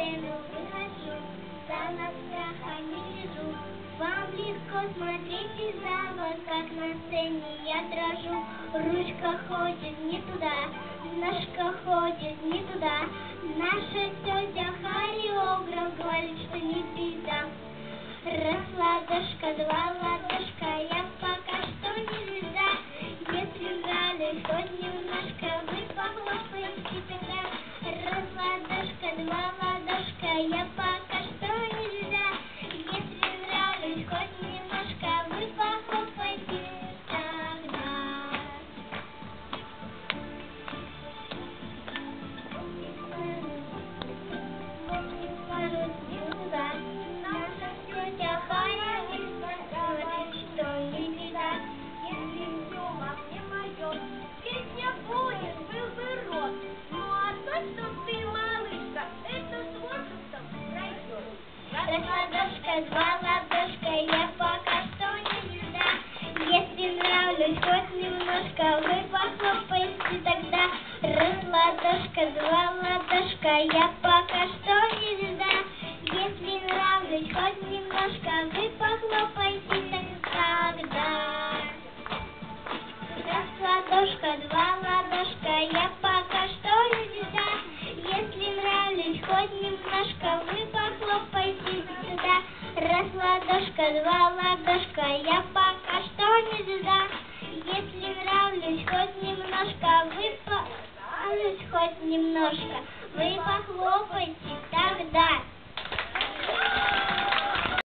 сцену выхожу, за на страха не лежу. Вам легко смотреть из зала, как на сцене я дрожу. Ручка ходит не туда, ножка ходит не туда. Наша тетя хореограф говорит, что не беда. Раз ладошка, два ладошка, я пока что не звезда. Если нравились хоть немножко, вы похлопаете тогда. Раз ладошка, два ладошка, я пока что не звезда. Если нравились хоть немножко, вы похлопаете тогда. Раз ладошка, два ладошка, я пока что не звезда. Если нравлюсь хоть немножко, вы похлопаете тогда. Раз ладошка, два ладошка, я пока что не звезда. Если нравлюсь хоть немножко, вы похлопаете тогда. Раз ладошка, два ладошка, я пока что не звезда. Если нравлюсь хоть немножко, вы похлопайте сюда. Раз ладошка, два ладошка, я пока что не звезда. Если нравлюсь хоть немножко, вы хоть немножко, вы похлопайте.